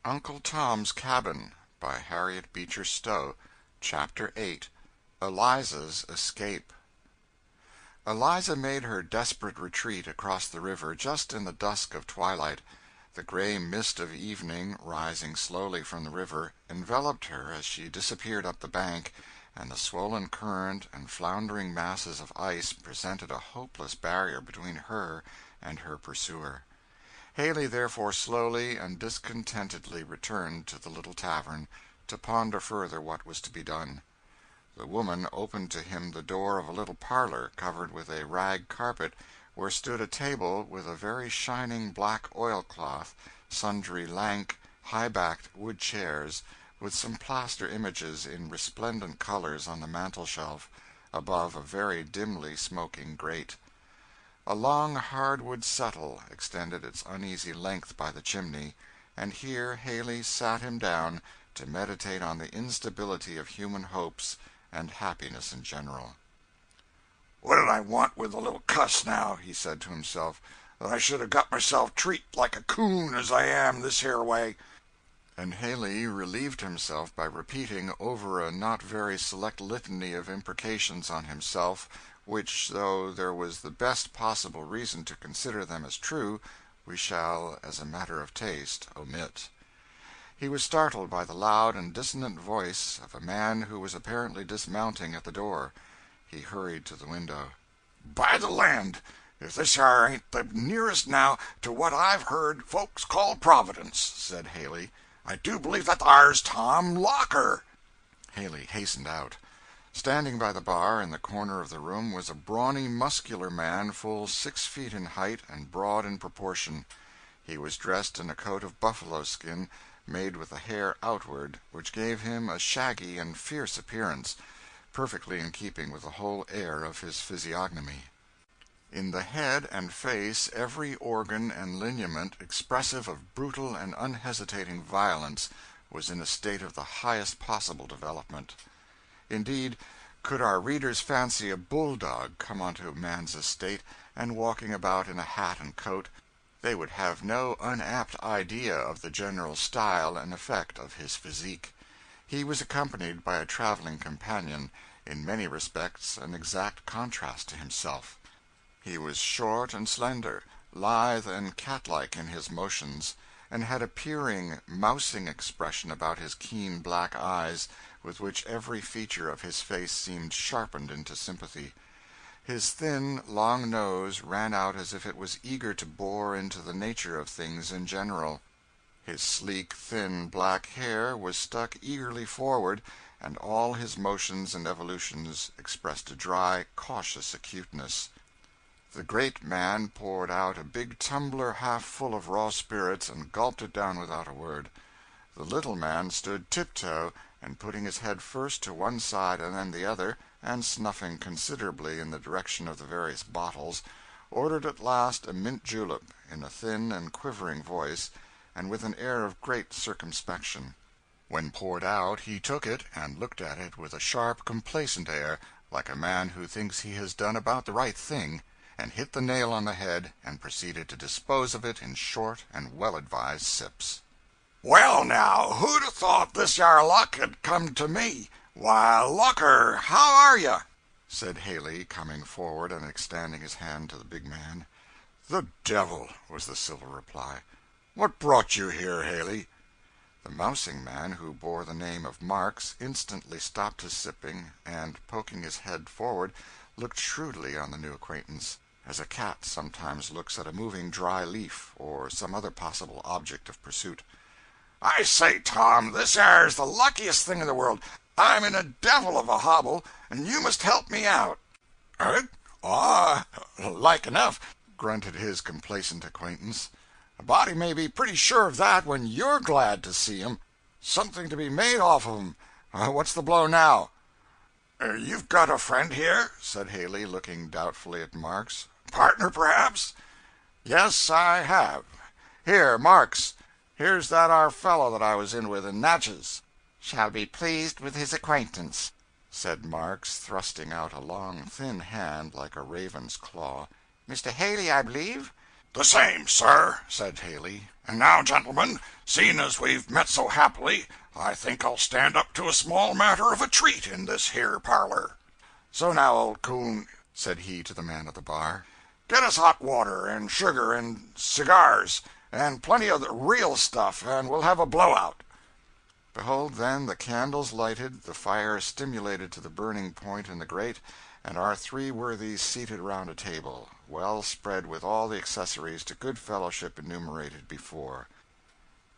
Uncle Tom's Cabin by Harriet Beecher Stowe. Chapter 8. Eliza's Escape. Eliza made her desperate retreat across the river just in the dusk of twilight. The gray mist of evening, rising slowly from the river, enveloped her as she disappeared up the bank, and the swollen current and floundering masses of ice presented a hopeless barrier between her and her pursuer. Haley therefore slowly and discontentedly returned to the little tavern, to ponder further what was to be done. The woman opened to him the door of a little parlor covered with a rag carpet, where stood a table with a very shining black oilcloth, sundry lank, high-backed wood chairs, with some plaster images in resplendent colors on the mantel-shelf, above a very dimly smoking grate. A long hardwood settle extended its uneasy length by the chimney, and here Haley sat him down to meditate on the instability of human hopes and happiness in general. "What did I want with the little cuss now?" he said to himself, "that I should have got myself treat like a coon as I am this here way?" And Haley relieved himself by repeating over a not very select litany of imprecations on himself, which, though there was the best possible reason to consider them as true, we shall, as a matter of taste, omit. He was startled by the loud and dissonant voice of a man who was apparently dismounting at the door. He hurried to the window. "By the land, if this here ain't the nearest now to what I've heard folks call Providence," said Haley. "I do believe that thar's Tom Locker." Haley hastened out. Standing by the bar in the corner of the room was a brawny, muscular man, full 6 feet in height and broad in proportion. He was dressed in a coat of buffalo skin, made with the hair outward, which gave him a shaggy and fierce appearance, perfectly in keeping with the whole air of his physiognomy. In the head and face every organ and lineament expressive of brutal and unhesitating violence was in a state of the highest possible development. Indeed, could our readers fancy a bulldog come onto a man's estate and walking about in a hat and coat, they would have no unapt idea of the general style and effect of his physique. He was accompanied by a traveling companion, in many respects an exact contrast to himself. He was short and slender, lithe and cat-like in his motions, and had a peering, mousing expression about his keen black eyes, with which every feature of his face seemed sharpened into sympathy. His thin, long nose ran out as if it was eager to bore into the nature of things in general. His sleek, thin, black hair was stuck eagerly forward, and all his motions and evolutions expressed a dry, cautious acuteness. The great man poured out a big tumbler half full of raw spirits and gulped it down without a word. The little man stood tiptoe, and putting his head first to one side and then the other, and snuffing considerably in the direction of the various bottles, ordered at last a mint julep, in a thin and quivering voice, and with an air of great circumspection. When poured out, he took it and looked at it with a sharp, complacent air, like a man who thinks he has done about the right thing, and hit the nail on the head, and proceeded to dispose of it in short and well-advised sips. "Well, now, who'd have thought this yar luck had come to me? Why, Locker, how are you?" said Haley, coming forward and extending his hand to the big man. "The devil," was the civil reply. "What brought you here, Haley?" The mousing man, who bore the name of Marks, instantly stopped his sipping, and, poking his head forward, looked shrewdly on the new acquaintance, as a cat sometimes looks at a moving dry leaf, or some other possible object of pursuit. "I say, Tom, this here's the luckiest thing in the world. I'm in a devil of a hobble, and you must help me out." Like enough," grunted his complacent acquaintance. "A body may be pretty sure of that when you're glad to see 'em. Something to be made off of 'em. What's the blow now?" "You've got a friend here?" said Haley, looking doubtfully at Marks. "Partner, perhaps?" "Yes, I have. Here, Marks, here's that our fellow that I was in with in Natchez." "Shall be pleased with his acquaintance," said Marks, thrusting out a long, thin hand like a raven's claw. "Mr. Haley, I believe?" "The same, sir," said Haley. "And now, gentlemen, seeing as we've met so happily, I think I'll stand up to a small matter of a treat in this here parlor. So now, old coon," said he to the man at the bar, "get us hot water and sugar and cigars, and plenty of the real stuff, and we'll have a blowout." Behold, then, the candles lighted, the fire stimulated to the burning point in the grate, and our three worthies seated round a table, well spread with all the accessories to good fellowship enumerated before.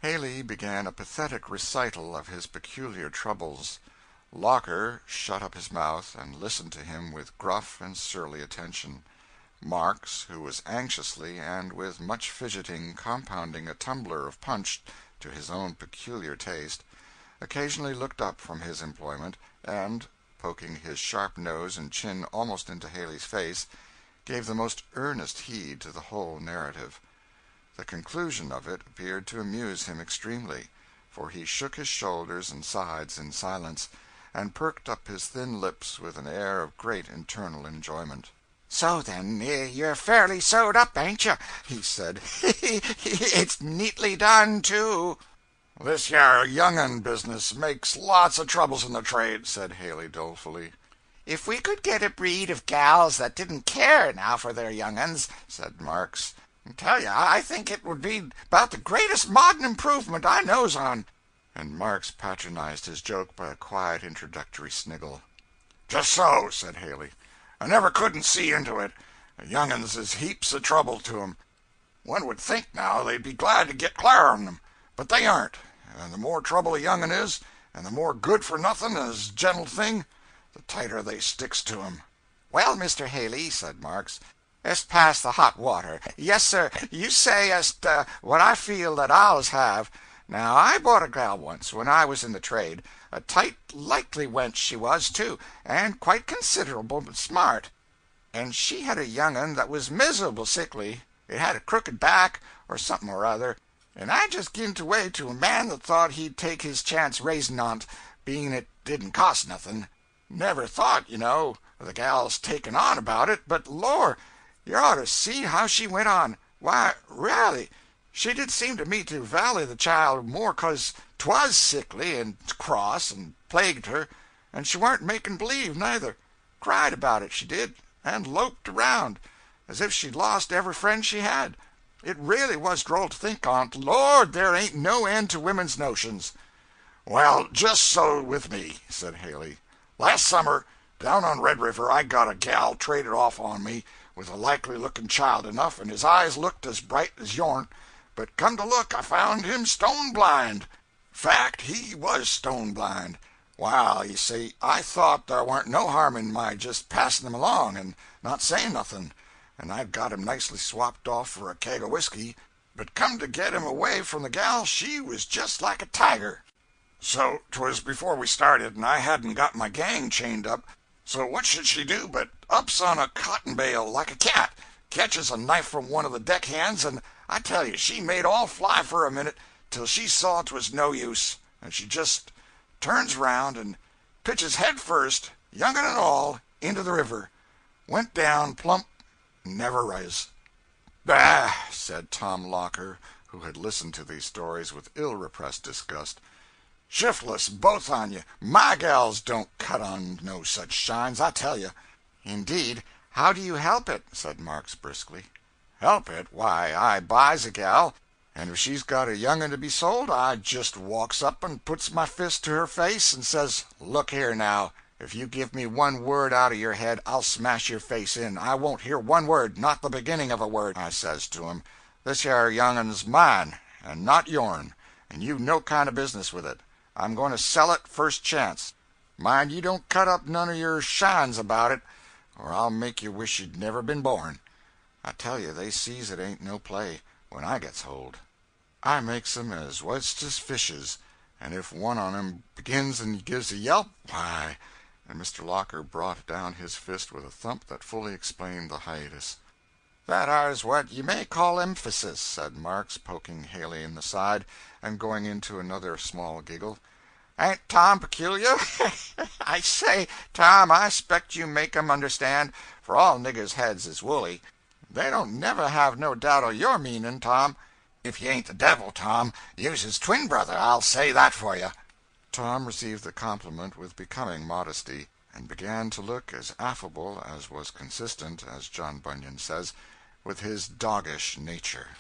Haley began a pathetic recital of his peculiar troubles. Locker shut up his mouth and listened to him with gruff and surly attention. Marks, who was anxiously and with much fidgeting compounding a tumbler of punch to his own peculiar taste, occasionally looked up from his employment, and, poking his sharp nose and chin almost into Haley's face, gave the most earnest heed to the whole narrative. The conclusion of it appeared to amuse him extremely, for he shook his shoulders and sides in silence, and perked up his thin lips with an air of great internal enjoyment. "So then, you're fairly sewed up, ain't you?" he said. "It's neatly done, too." "This yare young'un business makes lots of troubles in the trade," said Haley dolefully. "If we could get a breed of gals that didn't care now for their young'uns," said Marks, "I tell you, I think it would be about the greatest modern improvement I knows on." And Marks patronized his joke by a quiet introductory sniggle. "Just so," said Haley. "I never couldn't see into it. The young'uns is heaps of trouble to 'em. One would think, now, they'd be glad to get clar on 'em, but they aren't. And the more trouble a young'un is, and the more good-for-nothing as gentle thing, the tighter they sticks to 'em." "Well, Mr. Haley," said Marks, "est pass the hot water. Yes, sir, you say est what I feel that I'll have. Now, I bought a gal once, when I was in the trade. A tight, likely wench she was, too, and quite considerable smart. And she had a young'un that was miserable sickly. It had a crooked back, or something or other, and I just gin away to a man that thought he'd take his chance raising on't, being it didn't cost nothing. Never thought, you know, of the gal's taking on about it, but lor, you ought to see how she went on. Why, raly, she did seem to me to vally the child more 'cause 'twas sickly and cross and plagued her, and she warn't making believe, neither. Cried about it, she did, and loped around, as if she'd lost every friend she had. It really was droll to think on't. Lord, there ain't no end to women's notions." "Well, just so with me," said Haley. "Last summer, down on Red River, I got a gal traded off on me, with a likely-looking child enough, and his eyes looked as bright as yourn, but come to look, I found him stone blind. Fact, he was stone blind. Well, you see, I thought there warn't no harm in my just passing him along, and not saying nothing, and I'd got him nicely swapped off for a keg of whiskey, but come to get him away from the gal, she was just like a tiger. So 'twas before we started, and I hadn't got my gang chained up, so what should she do but ups on a cotton bale like a cat, catches a knife from one of the deck hands, and I tell you, she made all fly for a minute, till she saw 'twas no use, and she just turns round and pitches head first, young'un and all, into the river. Went down plump, and never rise." "Bah!" said Tom Locker, who had listened to these stories with ill-repressed disgust. "Shiftless, both on you. My gals don't cut on no such shines, I tell you." "Indeed, how do you help it?" said Marks briskly. "Help it? Why, I buys a gal, and if she's got a young'un to be sold, I just walks up and puts my fist to her face and says, 'Look here, now, if you give me one word out of your head, I'll smash your face in. I won't hear one word, not the beginning of a word,' I says to him. 'This here young'un's mine, and not yourn, and you've no kind of business with it. I'm going to sell it first chance. Mind you don't cut up none of your shines about it, or I'll make you wish you'd never been born.' I tell you, they sees it ain't no play, when I gets hold. I makes 'em as white as fishes, and if one on 'em begins and gives a yelp, why—" And Mr. Locker brought down his fist with a thump that fully explained the hiatus. "That ar's what you may call emphasis," said Marks, poking Haley in the side, and going into another small giggle. "Ain't Tom peculiar? I say, Tom, I 'spect you make 'em understand, for all niggers' heads is woolly." They don't never have no doubt o' your meaning, Tom. If you ain't the devil, Tom, you's his twin brother, I'll say that for you." Tom received the compliment with becoming modesty, and began to look as affable as was consistent, as John Bunyan says, with his doggish nature.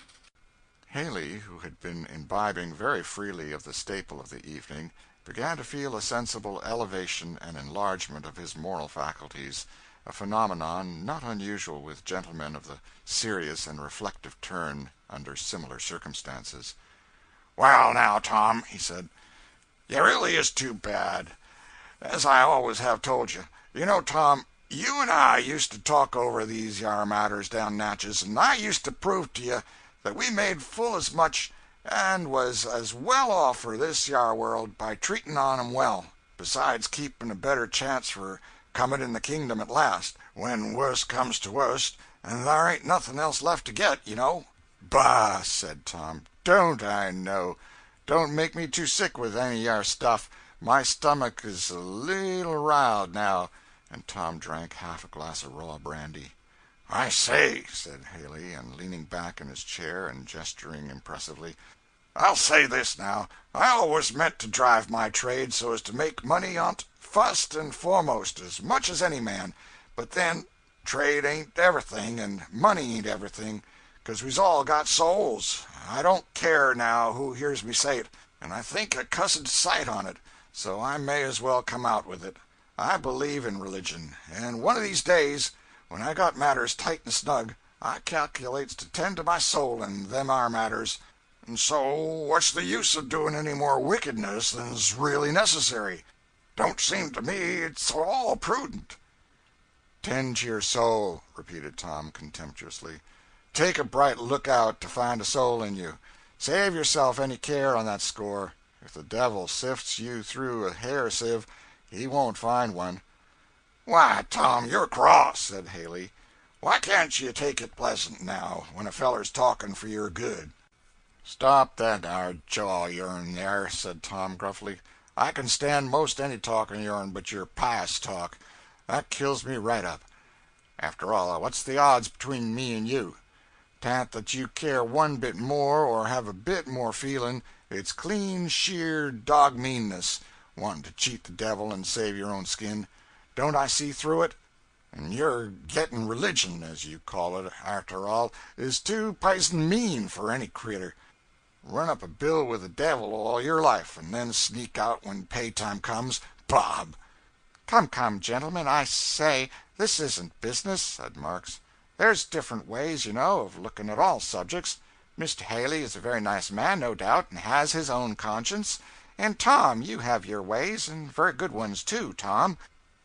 Haley, who had been imbibing very freely of the staple of the evening, began to feel a sensible elevation and enlargement of his moral faculties, a phenomenon not unusual with gentlemen of the serious and reflective turn under similar circumstances. "Well, now, Tom," he said, "you really is too bad, as I always have told you. You know, Tom, you and I used to talk over these yar matters down Natchez, and I used to prove to you that we made full as much and was as well off for this yar world by treating on 'em well, besides keeping a better chance for coming in the kingdom at last, when worst comes to worst, and thar ain't nothing else left to get, you know." "Bah!" said Tom. "Don't I know? Don't make me too sick with any yar stuff. My stomach is a leetle riled now," and Tom drank half a glass of raw brandy. "I say," said Haley, and leaning back in his chair and gesturing impressively, "I'll say this now. I always meant to drive my trade so as to make money on't fust and foremost, as much as any man. But then, trade ain't everything, and money ain't everything, 'cause we's all got souls. I don't care, now, who hears me say it, and I think a cussed sight on it, so I may as well come out with it. I believe in religion, and one of these days, when I got matters tight and snug, I calculates to tend to my soul in them ar matters. And so, what's the use of doing any more wickedness than's really necessary? Don't seem to me it's all prudent." "Tend to your soul," repeated Tom contemptuously. "Take a bright lookout to find a soul in you. Save yourself any care on that score. If the devil sifts you through a hair sieve, he won't find one." "Why, Tom, you're cross," said Haley. "Why can't you take it pleasant, now, when a feller's talking for your good?" "Stop that ar jaw yourn there," said Tom gruffly. "I can stand most any talk of yourn but your pious talk. That kills me right up. After all, what's the odds between me and you? 'Tan't that you care one bit more, or have a bit more feeling. It's clean sheer dog meanness, wanting to cheat the devil and save your own skin. Don't I see through it? And your getting religion, as you call it, arter all, is too pison mean for any critter. Run up a bill with the devil all your life, and then sneak out when pay time comes. Bob!" Come, gentlemen, I say, this isn't business," said Marks. "There's different ways, you know, of looking at all subjects. Mr. Haley is a very nice man, no doubt, and has his own conscience. And Tom, you have your ways, and very good ones, too, Tom.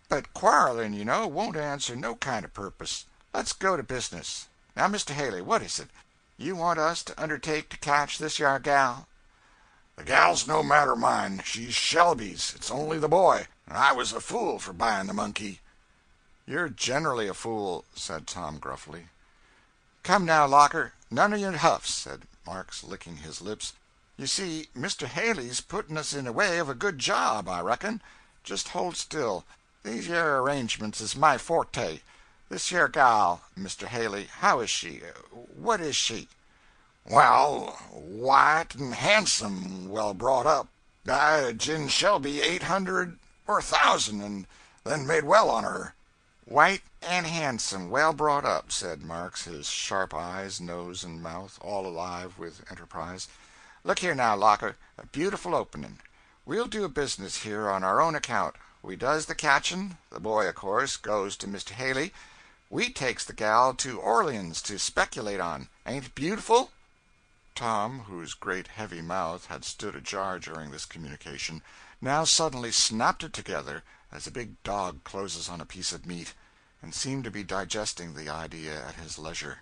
But quarreling, you know, won't answer no kind of purpose. Let's go to business. Now, Mr. Haley, what is it? You want us to undertake to catch this yar gal?" "The gal's no matter mine. She's Shelby's. It's only the boy, and I was a fool for buying the monkey." "You're generally a fool," said Tom gruffly. "Come now, Locker, none of your huffs," said Marks, licking his lips. "You see, Mr. Haley's putting us in the way of a good job, I reckon. Just hold still. These yer arrangements is my forte. This yer gal, Mr. Haley, how is she? What is she?" "Well, white and handsome, well brought up. I'd gin Shelby 800 or 1,000, and then made well on her." "White and handsome, well brought up," said Marks, his sharp eyes, nose, and mouth all alive with enterprise. "Look here now, Locker, a beautiful opening. We'll do a business here on our own account. We does the catching. The boy, of course, goes to Mr. Haley. We takes the gal to Orleans to speculate on. Ain't it beautiful?" Tom, whose great heavy mouth had stood ajar during this communication, now suddenly snapped it together as a big dog closes on a piece of meat, and seemed to be digesting the idea at his leisure.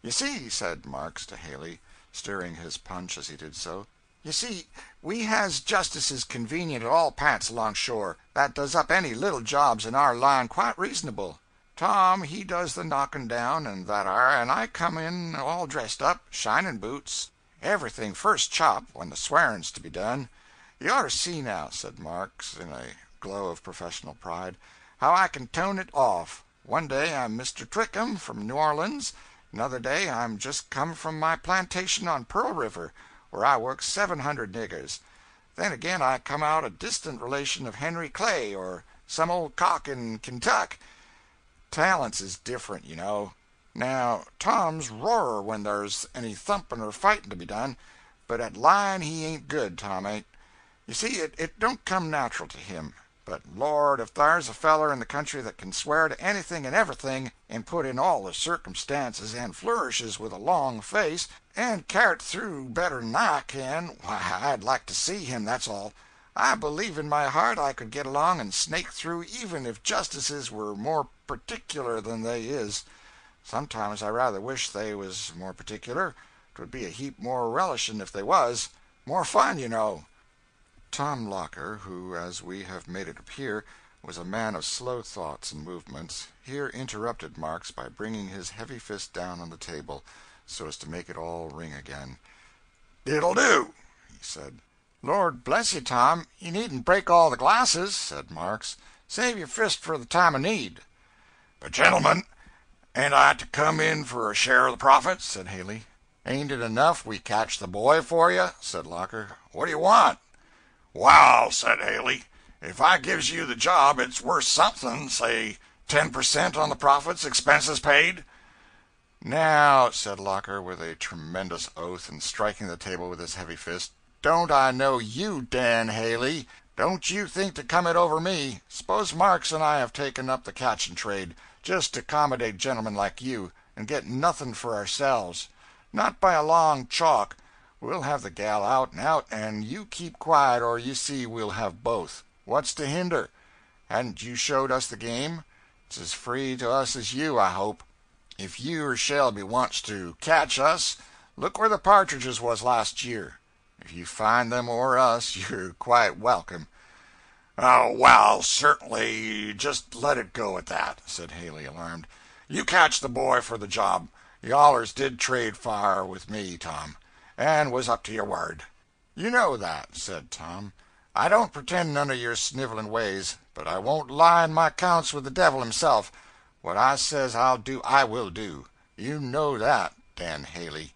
"You see," said Marks to Haley, stirring his punch as he did so, "you see, we has justices convenient at all p'ints along shore, that does up any little jobs in our line quite reasonable. Tom, he does the knocking down and that ar, and I come in all dressed up, shining boots, everything first chop, when the swearing's to be done. You oughter see now," said Marks, in a glow of professional pride, "how I can tone it off. One day I'm Mr. Twickham, from New Orleans. Another day I'm just come from my plantation on Pearl River, where I work 700 niggers. Then again I come out a distant relation of Henry Clay, or some old cock in Kentuck. Talents is different, you know. Now, Tom's roarer when there's any thumping or fighting to be done, but at lying he ain't good, Tom ain't. You see, it don't come natural to him. But, Lord, if thar's a feller in the country that can swear to anything and everything, and put in all the circumstances, and flourishes with a long face, and carry through better'n I can, why, I'd like to see him, that's all. I believe in my heart I could get along and snake through even if justices were more particular than they is. Sometimes I rather wish they was more particular. 'Twould be a heap more relishin' if they was. More fun, you know. Tom Locker, who, as we have made it appear, was a man of slow thoughts and movements, here interrupted Marks by bringing his heavy fist down on the table, so as to make it all ring again. "It'll do," he said. "Lord bless you, Tom, you needn't break all the glasses," said Marks. "Save your fist for the time of need." "But, gentlemen, ain't I to come in for a share of the profits?" said Haley. "Ain't it enough we catch the boy for you?" said Locker. "What do you want?" "Well," said Haley, "if I gives you the job it's worth something, say 10% on the profits, expenses paid." "Now," said Locker, with a tremendous oath, and striking the table with his heavy fist, "don't I know you, Dan Haley? Don't you think to come it over me. Suppose Marks and I have taken up the catching trade, just to accommodate gentlemen like you, and get nothing for ourselves. Not by a long chalk. We'll have the gal out and out, and you keep quiet, or you see we'll have both. What's to hinder? Hadn't you showed us the game? It's as free to us as you, I hope. If you or Shelby wants to catch us, look where the partridges was last year. If you find them or us, you're quite welcome." "Oh, well, certainly, just let it go at that," said Haley, alarmed. "You catch the boy for the job. You allers did trade fire with me, Tom, and was up to your word." "You know that," said Tom. "I don't pretend none of your sniveling ways, but I won't lie in my counts with the devil himself. What I says I'll do, I will do. You know that, Dan Haley."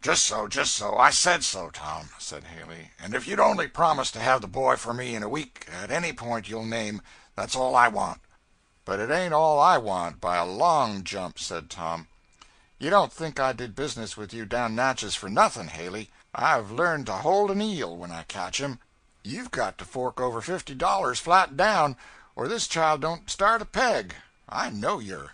Just so. I said so, Tom," said Haley. "And if you'd only promise to have the boy for me in a week, at any point you'll name, that's all I want." "But it ain't all I want, by a long jump," said Tom. "You don't think I did business with you down Natchez for nothing, Haley. I've learned to hold an eel when I catch him. You've got to fork over $50 flat down, or this child don't start a peg. I know you're."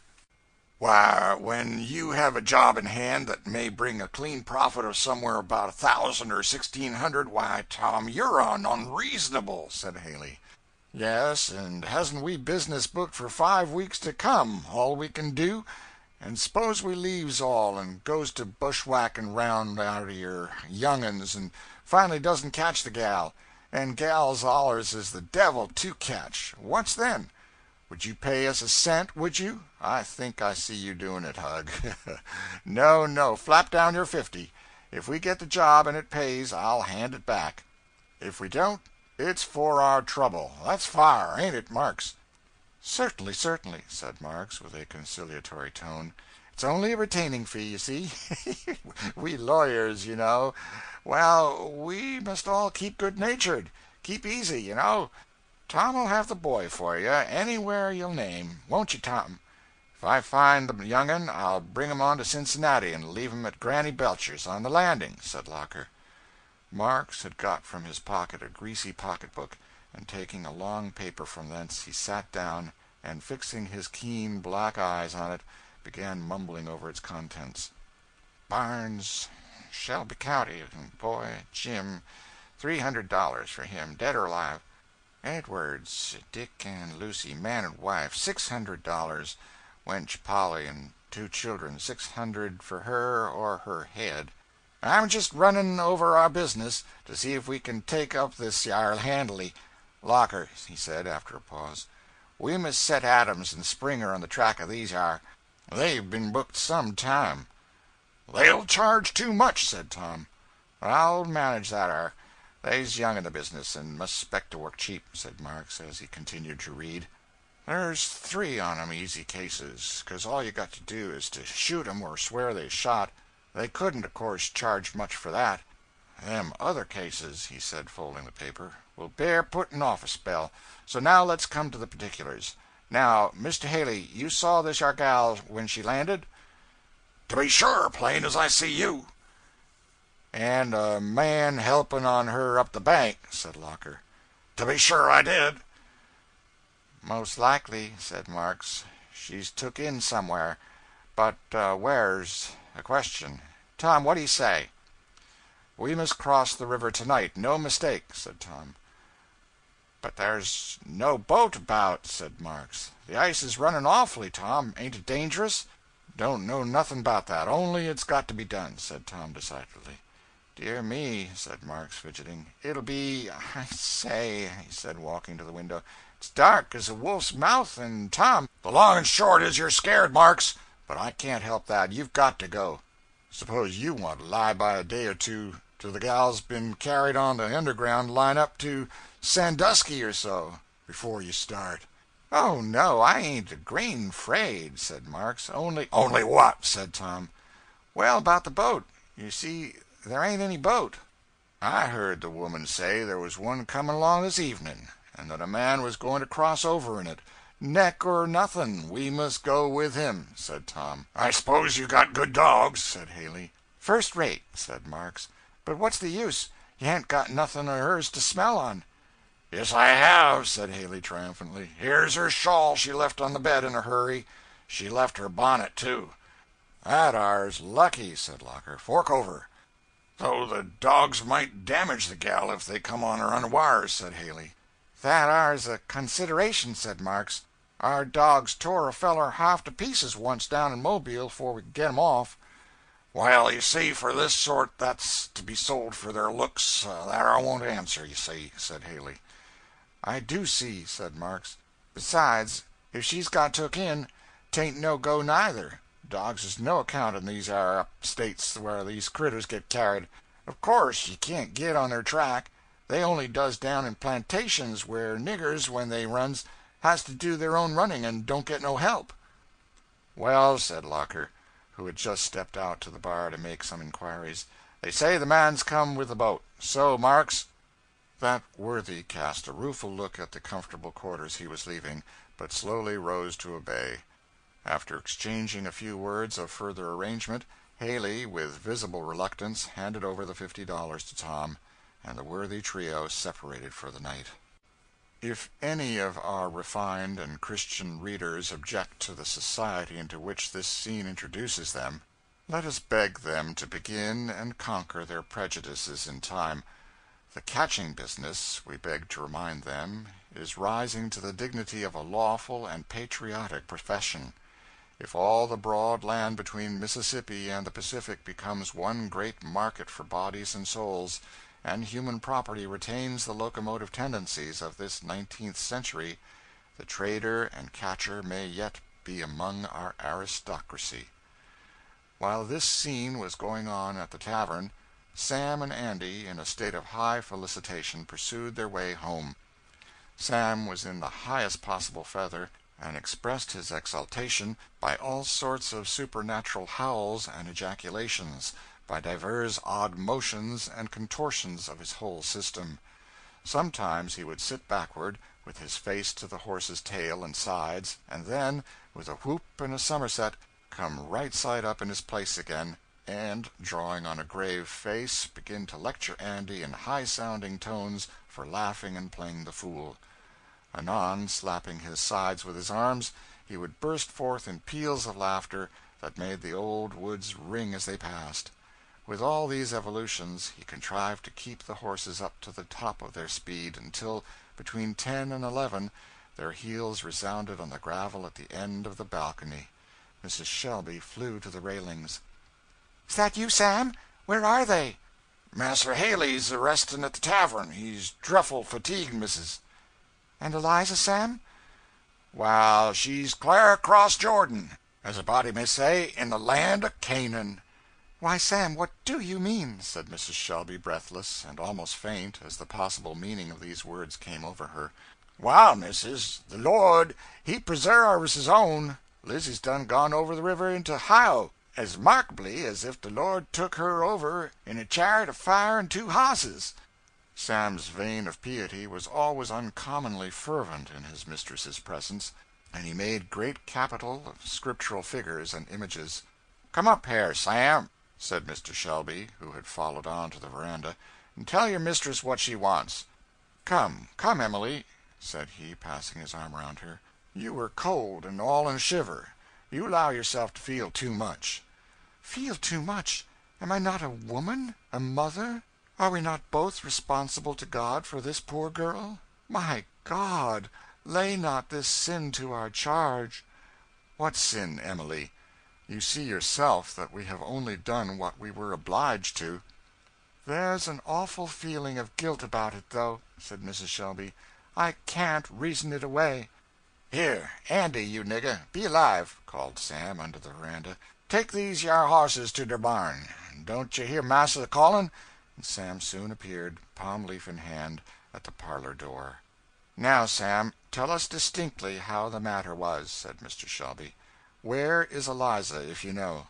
"Why, when you have a job in hand that may bring a clean profit of somewhere about 1,000 or 1,600, why, Tom, you're unreasonable," said Haley. "Yes, and hasn't we business booked for 5 weeks to come, all we can do? And suppose we leaves all and goes to bushwhacking round out of your young'uns, and finally doesn't catch the gal, and gals allers is the devil to catch. What's then? Would you pay us a cent, would you? I think I see you doing it, Hug." No, flap down your 50. If we get the job and it pays, I'll hand it back. If we don't, it's for our trouble. That's fair, ain't it, Marks?" Certainly, said Marks, with a conciliatory tone. "It's only a retaining fee, you see. We lawyers, you know. Well, we must all keep good-natured. Keep easy, you know. Tom'll have the boy for you, anywhere you'll name. Won't you, Tom? If I find the young'un, I'll bring him on to Cincinnati and leave him at Granny Belcher's on the landing," said Locker. Marks had got from his pocket a greasy pocketbook, and taking a long paper from thence, he sat down, and fixing his keen black eyes on it, began mumbling over its contents. "Barnes, Shelby County, boy, Jim, $300 for him, dead or alive. Edwards, Dick and Lucy, man and wife, $600. Wench Polly and 2 children, $600 for her or her head. I'm just running over our business to see if we can take up this yar handily. Locker," he said, after a pause, "we must set Adams and Springer on the track of these yar. They've been booked some time." "They'll charge too much," said Tom. "I'll manage that ar. They's young in the business, and must 'spect to work cheap," said Marks, as he continued to read. There's 3 on 'em easy cases, 'cause all you got to do is to shoot 'em or swear they shot. They couldn't, of course, charge much for that. Them other cases," he said, folding the paper, "will bear putting off a spell. So now let's come to the particulars. Now, Mr. Haley, you saw this our gal when she landed?" "To be sure, plain as I see you." "And a man helping on her up the bank," said Locker. "To be sure I did." "Most likely," said Marks, "she's took in somewhere. But where's a question. Tom, what do you say?" "We must cross the river tonight, no mistake," said Tom. "But there's no boat about," said Marks. "The ice is running awfully, Tom. Ain't it dangerous?" "Don't know nothing about that, only it's got to be done," said Tom decidedly. "Dear me," said Marks, fidgeting. "It'll be I say," he said, walking to the window. "It's dark as a wolf's mouth, and Tom—" "The long and short is you're scared, Marks." "But I can't help that. You've got to go. Suppose you want to lie by a day or two till the gal's been carried on the underground line up to Sandusky or so, before you start." "Oh, no, I ain't a grain afraid," said Marks. "Only—" "Only what?" said Tom. "Well, about the boat. You see, there ain't any boat. I heard the woman say there was one coming along this evening, and that a man was going to cross over in it. Neck or nothing, we must go with him," said Tom. "I suppose you got good dogs?" said Haley. "First rate," said Marks. "But what's the use? You hain't got nothing of hers to smell on." "Yes, I have," said Haley, triumphantly. "Here's her shawl she left on the bed in a hurry. She left her bonnet, too." "That ar's lucky," said Locker. "Fork over." "Though the dogs might damage the gal if they come on her unwares," said Haley. "That ar's a consideration," said Marks. "Our dogs tore a feller half to pieces once down in Mobile 'fore we could get 'em off." "Well, you see, for this sort that's to be sold for their looks, that I won't answer, you see," said Haley. "I do see," said Marks. "Besides, if she's got took in, 'tain't no go neither. Dogs is no account in these are up states where these critters get carried. Of course you can't get on their track. They only does down in plantations where niggers, when they runs, has to do their own running and don't get no help." "Well," said Locker, who had just stepped out to the bar to make some inquiries, "they say the man's come with the boat. So, Marks?" That worthy cast a rueful look at the comfortable quarters he was leaving, but slowly rose to obey. After exchanging a few words of further arrangement, Haley, with visible reluctance, handed over the $50 to Tom, and the worthy trio separated for the night. If any of our refined and Christian readers object to the society into which this scene introduces them, let us beg them to begin and conquer their prejudices in time. The catching business, we beg to remind them, is rising to the dignity of a lawful and patriotic profession. If all the broad land between Mississippi and the Pacific becomes one great market for bodies and souls, and human property retains the locomotive tendencies of this 19th century, the trader and catcher may yet be among our aristocracy. While this scene was going on at the tavern, Sam and Andy, in a state of high felicitation, pursued their way home. Sam was in the highest possible feather, and expressed his exultation by all sorts of supernatural howls and ejaculations, by divers odd motions and contortions of his whole system. Sometimes he would sit backward, with his face to the horse's tail and sides, and then, with a whoop and a somerset, come right side up in his place again, and, drawing on a grave face, begin to lecture Andy in high-sounding tones for laughing and playing the fool. Anon, slapping his sides with his arms, he would burst forth in peals of laughter that made the old woods ring as they passed. With all these evolutions, he contrived to keep the horses up to the top of their speed until, between 10 and 11, their heels resounded on the gravel at the end of the balcony. Mrs. Shelby flew to the railings. "Is that you, Sam? Where are they?" "Mas'r Haley's a resting at the tavern. He's dreffle fatigued, missus." "And Eliza, Sam?" "Why, she's clear across Jordan, as a body may say, in the land of Canaan." "Why, Sam, what do you mean?" said Mrs. Shelby, breathless and almost faint, as the possible meaning of these words came over her. "Wal, missus, the Lord, he preserves his own. Lizzie's done gone over the river into Ohio, as markably as if the Lord took her over in a chariot of fire and 2 hosses." Sam's vein of piety was always uncommonly fervent in his mistress's presence, and he made great capital of scriptural figures and images. "Come up here, Sam," said Mr. Shelby, who had followed on to the veranda, "and tell your mistress what she wants." "Come, come, Emily," said he, passing his arm around her. "You were cold and all in a shiver. You allow yourself to feel too much." "Feel too much? Am I not a woman? A mother? Are we not both responsible to God for this poor girl? My God, lay not this sin to our charge." "What sin, Emily? You see yourself that we have only done what we were obliged to." "There's an awful feeling of guilt about it, though," said Mrs. Shelby. "I can't reason it away." "Here, Andy, you nigger, be alive," called Sam under the veranda. "Take these yar horses to der barn. Don't you hear Massa calling?" And Sam soon appeared, palm leaf in hand, at the parlor door. "Now, Sam, tell us distinctly how the matter was," said Mr. Shelby. "Where is Eliza, if you know?"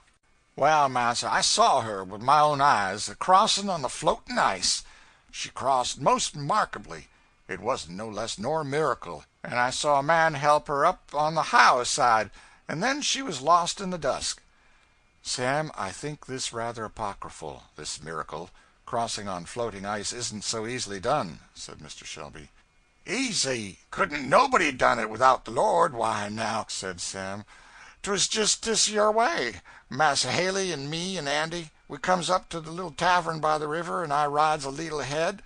"Well, Massa, I saw her with my own eyes, a crossin' on the floatin' ice. She crossed most markably. It wasn't no less nor a miracle. And I saw a man help her up on the Howah side, and then she was lost in the dusk." "Sam, I think this rather apocryphal, this miracle. Crossing on floating ice isn't so easily done," said Mr. Shelby. "Easy? Couldn't nobody done it without the Lord. Why, now," said Sam, "'twas just this yer way. Massa Haley and me and Andy, we comes up to the little tavern by the river, and I rides a leetle ahead.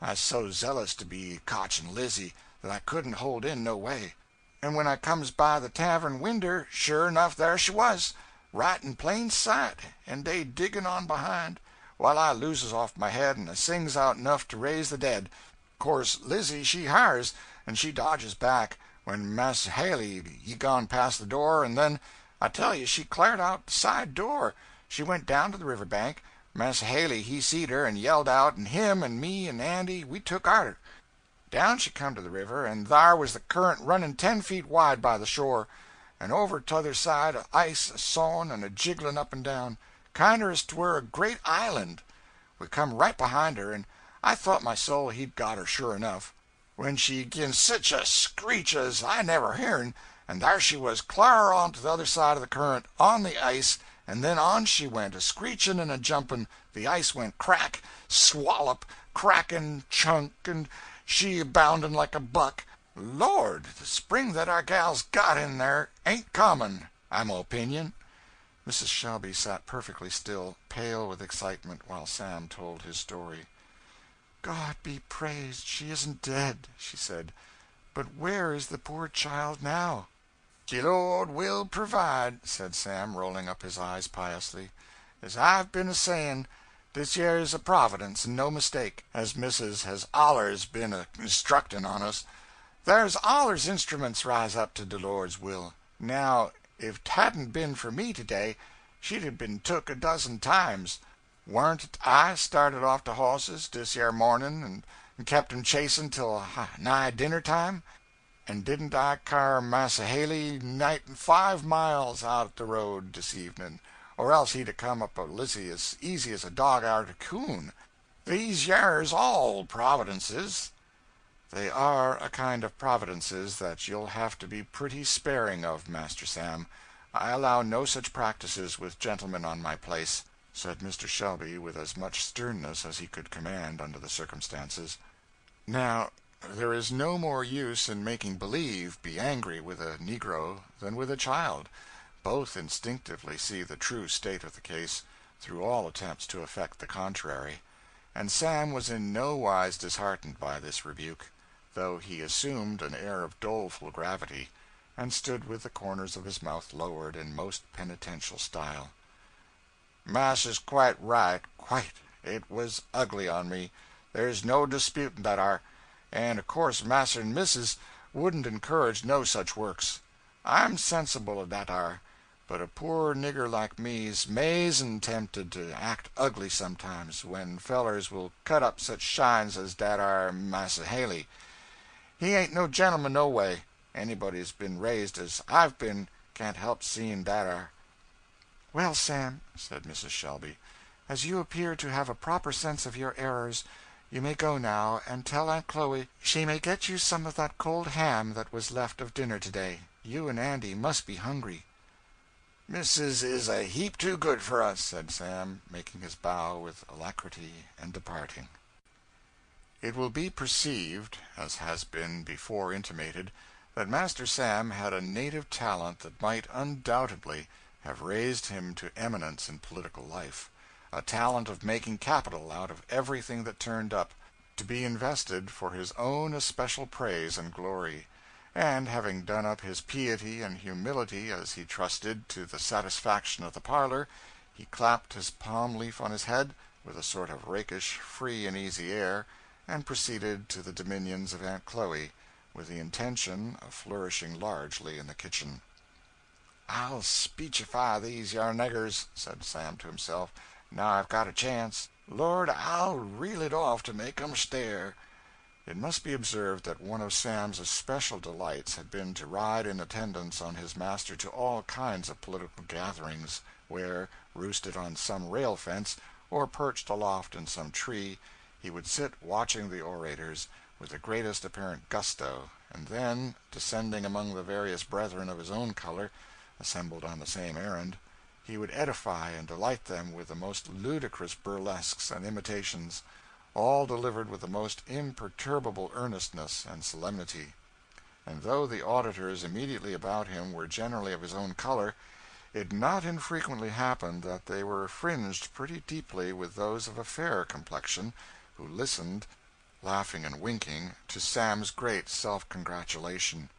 I was so zealous to be cotchin' Lizzie that I couldn't hold in no way. And when I comes by the tavern winder, sure enough there she was, right in plain sight, and dey diggin' on behind. Well, I loses off my head, and I sings out enough to raise the dead. Course Lizzie she hires, and she dodges back, when Massa Haley he gone past the door, and then, I tell you, she cleared out the side door. She went down to the river bank. Massa Haley he seed her, and yelled out, and him and me and Andy, we took arter. Down she come to the river, and thar was the current running 10 feet wide by the shore, and over t'other side a ice a sawin' and a jiggling up and down, kinder as 'twere a great island. We come right behind her, and I thought my soul he'd got her sure enough, when she gin sich a screech as I never hearn, and there she was clar on to the other side of the current, on the ice, and then on she went, a screechin' and a jumpin'. The ice went crack, swallop, crackin', chunk, and she boundin' like a buck. Lord, the spring that our gal's got in there ain't common, I'm opinion." Mrs. Shelby sat perfectly still, pale with excitement, while Sam told his story. "God be praised, she isn't dead," she said. "But where is the poor child now?" "The Lord will provide," said Sam, rolling up his eyes piously. "As I've been a sayin', this yer is a providence and no mistake, as Missus has allers been a instructin' on us. There's allers instruments rise up to the Lord's will. Now, if 'thadn't been for me today, she'd have been took a dozen times. Warn't it I started off the hosses this yer mornin' and kept 'em chasin' till nigh dinner time? And didn't I car Massa Haley nightin' 5 miles out the road this evenin', or else he'd a come up a Lizzie as easy as a dog arter coon. These yer's all providences." "They are a kind of providences that you'll have to be pretty sparing of, Master Sam. I allow no such practices with gentlemen on my place," said Mr. Shelby, with as much sternness as he could command under the circumstances. "Now, there is no more use in making believe be angry with a negro than with a child. Both instinctively see the true state of the case, through all attempts to effect the contrary. And Sam was in no wise disheartened by this rebuke, though he assumed an air of doleful gravity, and stood with the corners of his mouth lowered in most penitential style. "Massa's quite right, quite. It was ugly on me. There's no disputin' that are. And of course Massa and Missus wouldn't encourage no such works. I'm sensible of that are. But a poor nigger like me's mazin' tempted to act ugly sometimes, when fellers will cut up such shines as dat are Massa Haley. He ain't no gentleman no way. Anybody that's been raised as I've been can't help seeing that 'ar." "Well, Sam," said Mrs. Shelby, "as you appear to have a proper sense of your errors, you may go now, and tell Aunt Chloe she may get you some of that cold ham that was left of dinner to-day. You and Andy must be hungry." "Missus is a heap too good for us," said Sam, making his bow with alacrity and departing. It will be perceived, as has been before intimated, that Master Sam had a native talent that might undoubtedly have raised him to eminence in political life, a talent of making capital out of everything that turned up, to be invested for his own especial praise and glory; and having done up his piety and humility as he trusted to the satisfaction of the parlor, he clapped his palm leaf on his head, with a sort of rakish, free and easy air, and proceeded to the dominions of Aunt Chloe, with the intention of flourishing largely in the kitchen. "I'll speechify these yar niggers," said Sam to himself, "now I've got a chance. Lord, I'll reel it off to make 'em stare." It must be observed that one of Sam's especial delights had been to ride in attendance on his master to all kinds of political gatherings, where, roosted on some rail fence, or perched aloft in some tree, he would sit watching the orators with the greatest apparent gusto, and then, descending among the various brethren of his own color, assembled on the same errand, he would edify and delight them with the most ludicrous burlesques and imitations, all delivered with the most imperturbable earnestness and solemnity; and though the auditors immediately about him were generally of his own color, it not infrequently happened that they were fringed pretty deeply with those of a fair complexion, who listened, laughing and winking, to Sam's great self-congratulation.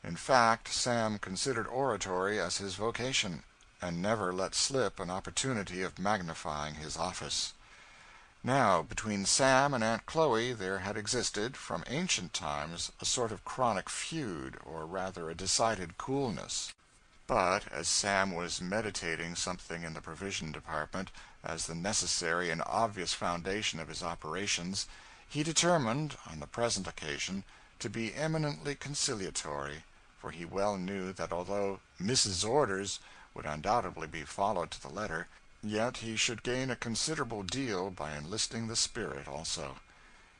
In fact, Sam considered oratory as his vocation, and never let slip an opportunity of magnifying his office. Now, between Sam and Aunt Chloe there had existed, from ancient times, a sort of chronic feud, or rather a decided coolness. But as Sam was meditating something in the provision department, as the necessary and obvious foundation of his operations, he determined, on the present occasion, to be eminently conciliatory, for he well knew that although Mrs. Orders would undoubtedly be followed to the letter, yet he should gain a considerable deal by enlisting the spirit also.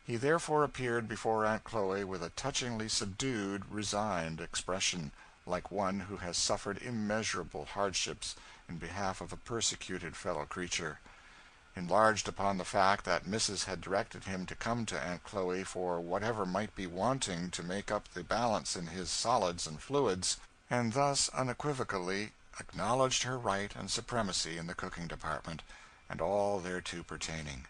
He therefore appeared before Aunt Chloe with a touchingly subdued, resigned expression, like one who has suffered immeasurable hardships in behalf of a persecuted fellow creature. Enlarged upon the fact that Mrs. had directed him to come to Aunt Chloe for whatever might be wanting to make up the balance in his solids and fluids, and thus unequivocally acknowledged her right and supremacy in the cooking department, and all thereto pertaining.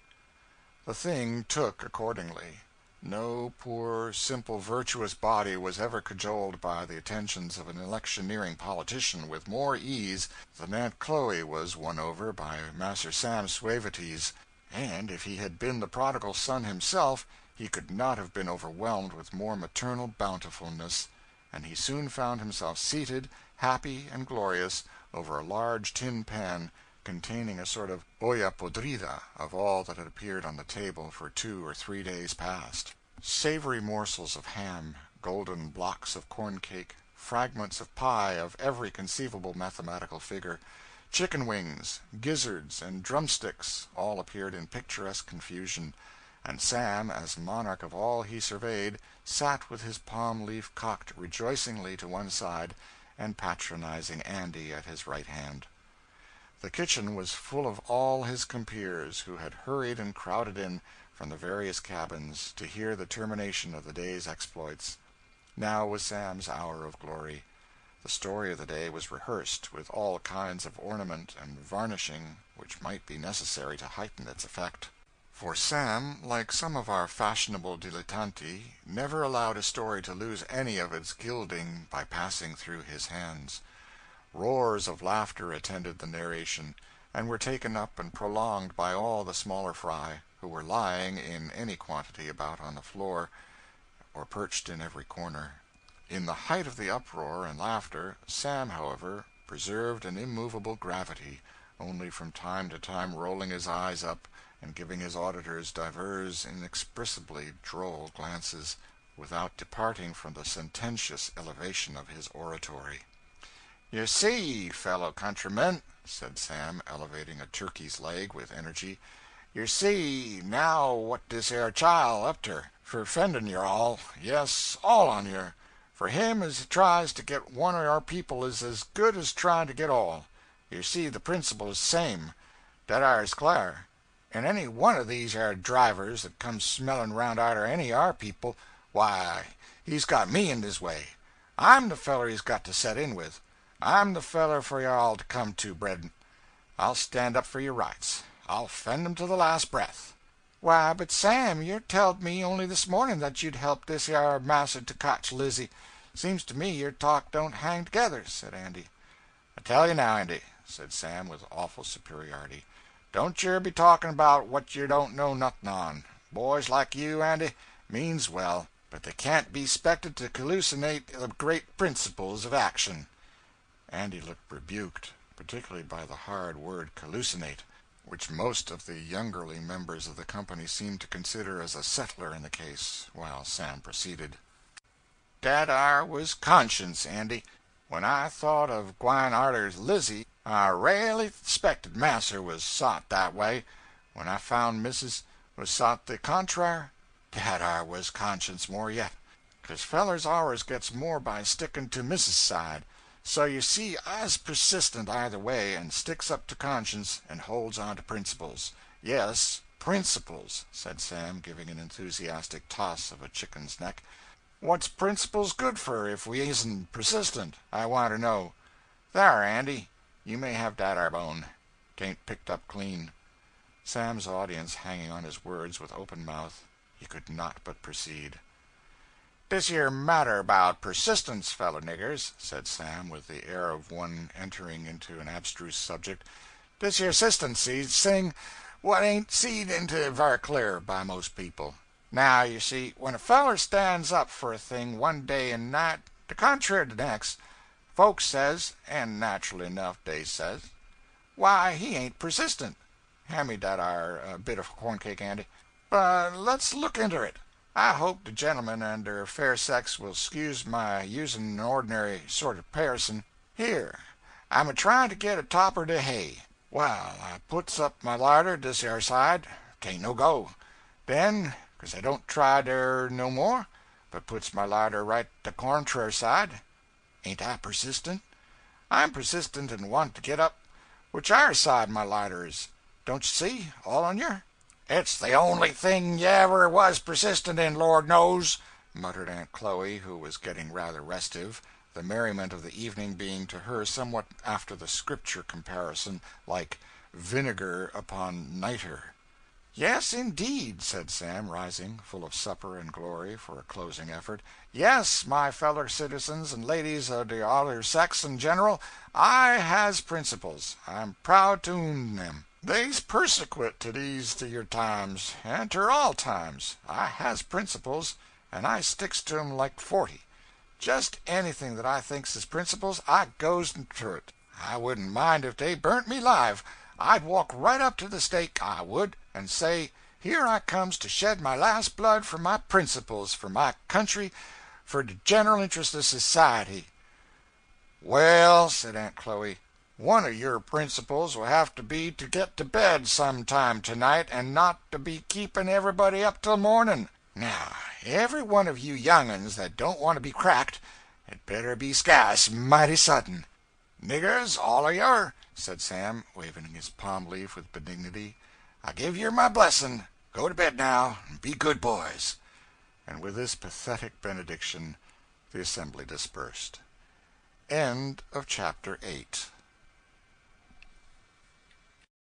The thing took accordingly. No poor, simple, virtuous body was ever cajoled by the attentions of an electioneering politician with more ease than Aunt Chloe was won over by Master Sam's suavities; and if he had been the prodigal son himself, he could not have been overwhelmed with more maternal bountifulness; and he soon found himself seated, happy and glorious, over a large tin pan containing a sort of olla podrida of all that had appeared on the table for 2 or 3 days past. Savory morsels of ham, golden blocks of corn cake, fragments of pie of every conceivable mathematical figure, chicken wings, gizzards, and drumsticks, all appeared in picturesque confusion; and Sam, as monarch of all he surveyed, sat with his palm leaf cocked rejoicingly to one side, and patronizing Andy at his right hand. The kitchen was full of all his compeers, who had hurried and crowded in, from the various cabins, to hear the termination of the day's exploits. Now was Sam's hour of glory. The story of the day was rehearsed, with all kinds of ornament and varnishing which might be necessary to heighten its effect. For Sam, like some of our fashionable dilettanti, never allowed a story to lose any of its gilding by passing through his hands. Roars of laughter attended the narration, and were taken up and prolonged by all the smaller fry, who were lying in any quantity about on the floor, or perched in every corner. In the height of the uproar and laughter, Sam, however, preserved an immovable gravity, only from time to time rolling his eyes up and giving his auditors divers inexpressibly droll glances. without departing from the sententious elevation of his oratory. "You see, fellow countrymen," said Sam, elevating a turkey's leg with energy, "you see now what this here child up ter, for offending yer all, yes, all on yer. For him as tries to get one of our people is as good as trying to get all. You see the principle is same. That ar's clar. And any one of these here drivers that comes smelling round arter any of our people, why, he's got me in his way. I'm the feller he's got to set in with. I'm the feller for you all to come to, bredden. I'll stand up for your rights. I'll fend 'em to the last breath." "Why, but Sam, you telled me only this morning that you'd help this here massa to cotch Lizzie. Seems to me your talk don't hang together," said Andy. "I tell you now, Andy," said Sam with awful superiority, "don't yer be talking about what yer don't know nothing on. Boys like you, Andy, means well, but they can't be 'spected to hallucinate the great principles of action." Andy looked rebuked, particularly by the hard word hallucinate, which most of the youngerly members of the company seemed to consider as a settler in the case, while Sam proceeded. "Dat ar was conscience, Andy. When I thought of gwine arter Lizzie, I raly 'spected Masser was sot that way. When I found Missis was sot the contrar, dat ar was conscience more yet. 'Cause fellers allers gets more by stickin' to Missis' side. So you see I's persistent either way, and sticks up to conscience, and holds on to principles. Yes, principles," said Sam, giving an enthusiastic toss of a chicken's neck. "What's principles good for if we isn't persistent, I want to know? Thar, Andy, you may have dat ar bone. 'Tain't picked up clean." Sam's audience hanging on his words with open mouth, he could not but proceed. "Dis here matter 'bout persistence, fellow niggers," said Sam, with the air of one entering into an abstruse subject, "dis here sistency's thing what ain't seed into ver clear by most people. Now, you see, when a feller stands up for a thing one day and night the contrary the next, folks says, and natural enough dey says, why, he ain't persistent. Hand me dat ar bit of corn cake, Andy. But let's look inter it. I hope the gentlemen and der fair sex will 'scuse my using an ordinary sort of parison. Here, I'm a trying to get a topper de hay. Well, I puts up my larder dis yar side. 'Tain't no go. Then, 'cause I don't try der no more, but puts my larder right the contrar side. Ain't I persistent? I'm persistent and want to get up which ar side my larder is. Don't you see, all on yer? "It's the only thing you ever was persistent in, Lord knows," muttered Aunt Chloe, who was getting rather restive, the merriment of the evening being to her somewhat after the Scripture comparison, like vinegar upon nitre. "Yes, indeed," said Sam, rising, full of supper and glory, for a closing effort. "Yes, my feller citizens and ladies of the other sex in general, I has principles. I'm proud to own them. They's persequit to these to your times, and ter all times. I has principles, and I sticks to 'em like 40. Just anything that I thinks is principles, I goes ter it. I wouldn't mind if they burnt me live. I'd walk right up to the stake, I would, and say, here I comes to shed my last blood for my principles, for my country, for the general interest of society." "Well," said Aunt Chloe, "one of your principles will have to be to get to bed some time tonight, and not to be keeping everybody up till morning. Now, every one of you young uns that don't want to be cracked, it better be scass mighty sudden. Niggers, all of yer," said Sam, waving his palm leaf with benignity, "I give yer my blessing. Go to bed now, and be good boys." And with this pathetic benediction the assembly dispersed. End of chapter 8.